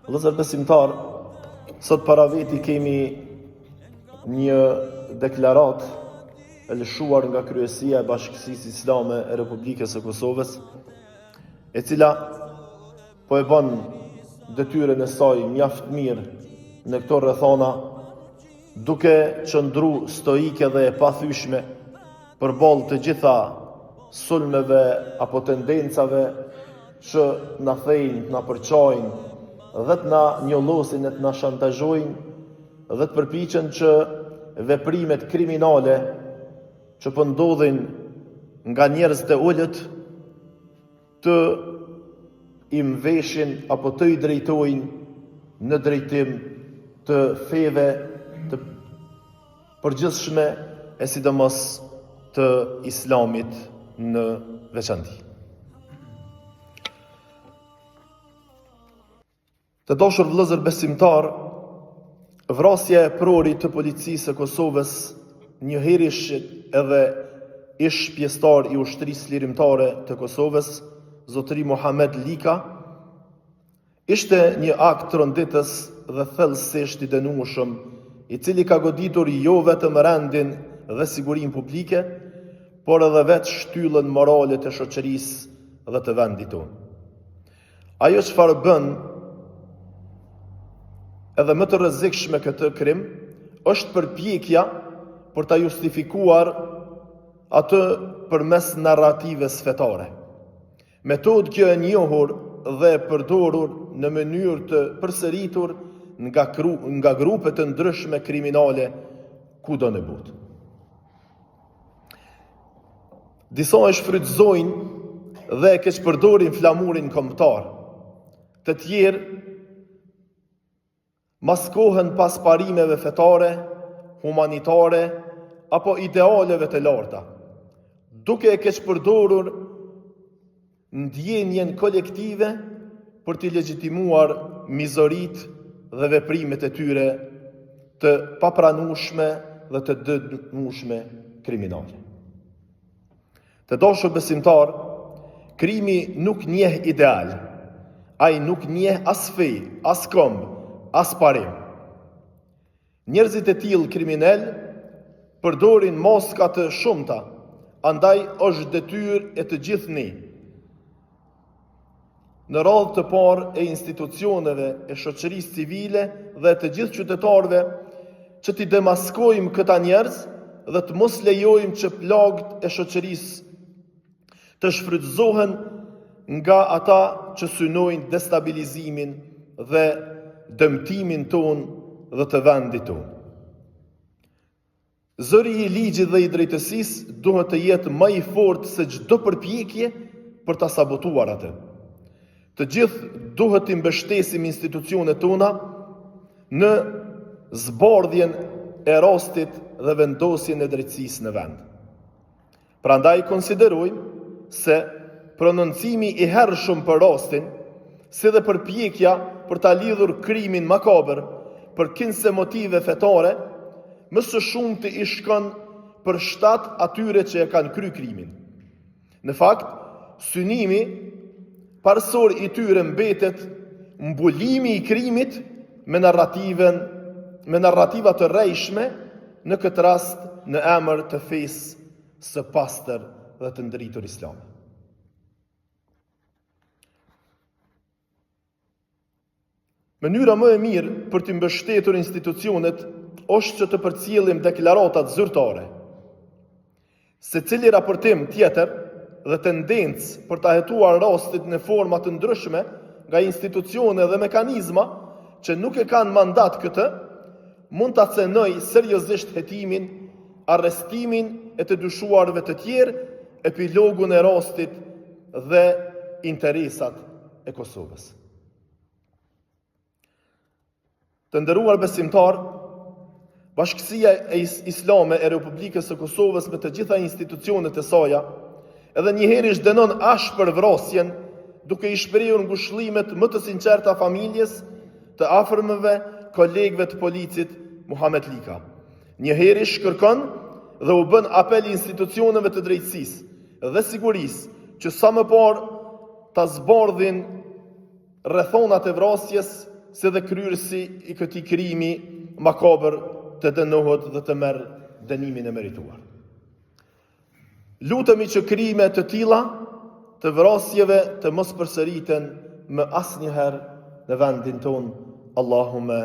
Vëllezër besimtar, sot para veti kemi një deklarat e lëshuar nga Kryesia e Bashkësisë Islame e Republikës së Kosovës, e cila po e bën detyrën e saj mjaft mirë në këto rrethona, duke qëndru stoike dhe e pathyeshme përballë të gjitha sulmeve apo tendencave që na thejnë, na përçojnë dhe të na njollosin e të na shantazhojnë dhe të përpiqen që veprimet kriminale që po ndodhin nga njerëz të ulët të i mveshin apo të i drejtojnë në drejtim të feve të përgjithshme e sidomos të Islamit në veçanti. Të dashur vëllezër besimtar, vrasja e prorit të policisë së Kosovës, njëherësht edhe ish pjesëtar i ushtrisë lirimtare të Kosovës, zotëri Muhamet Lika, ishte një akt rënditës dhe thellësisht i dënueshëm, i cili ka goditur jo vetëm rendin dhe sigurinë publike, por edhe vetë shtyllën morale të shoqërisë dhe të vendit tonë. Ajo çfarë bën edhe më të rrezikshme këtë krim, është përpjekja për ta justifikuar atë përmes narratives fetare. Metodë kjo e njohur dhe e përdorur në mënyrë të përsëritur nga grupe të ndryshme kriminale kudo në botë. Disa e shfrytëzojnë dhe e keqpërdorin flamurin kombëtar, të tjerë maskohen pas parimeve fetare, humanitare apo idealeve të larta, duke e keqpërdorur ndjenjen kolektive për t'i legjitimuar mizorit dhe veprimet e tyre të papranueshme dhe të dënueshme kriminale. Të dashur besimtar, krimi nuk njeh ideal, ai nuk njeh as fe, as këmbë, as parim. Njerëzit e tillë kriminal përdorin moska të shumta, andaj është detyrë e të gjithë ne, në radhë të parë e institucioneve e shoqërisë civile dhe të gjithë qytetarëve, që t'i demaskojmë këta njerëz dhe të mos lejojmë që plagët e shoqërisë të shfrytëzohen nga ata që synojnë destabilizimin dhe dëmtimin ton dhe të vendit ton. Zëri i ligjit dhe i drejtësisë duhet të jetë më i fortë se çdo përpjekje për ta sabotuar atë. Të gjithë duhet të mbështesim institucionet tona në zbardhjen e rastit dhe vendosjen e drejtësisë në vend. Prandaj konsiderojmë se prononcimi i hershëm për rastin, si dhe përpjekja për ta lidhur krimin makabër për kinse motive fetare, më së shumti i shkon për shtat atyre që e kanë kry krimin. Në fakt, synimi parsor i tyre mbetet mbulimi i krimit me narrativa të rrejshme, në këtë rast në emër të fesë së pastër dhe të ndritur islame. Mënyra më e mirë për të mbështetur institucionet është që të përcjellim deklaratat zyrtare. Secili raportim tjetër dhe tendencë për ta hetuar rastit në forma të ndryshme nga institucione dhe mekanizma që nuk e kanë mandat këtë, mund ta cenoj seriozisht hetimin, arrestimin e të dyshuarve të tjerë, epilogun e rastit dhe interesat e Kosovës. Të nderuar besimtar, Bashkësia e Islame e Republikës së Kosovës me të gjitha institucionet e saj, edhe njëherë dënon ashpër vrasjen, duke i shprehur ngushëllimet më të sinqerta familjes, të afërmëve, kolegëve të policit Muhamet Lika. Njëherë kërkon dhe u bën apel institucioneve të drejtësisë dhe sigurisë që sa më parë ta zbardhin rrethonat e vrasjes se dhe kryerësi i këtij krijimi makabër të dënohet dhe të merr dënimin e merituar. Lutemi që krijime të tilla, të vrasjeve, të mos përsëriten më asnjëherë në vendin ton. Allahumme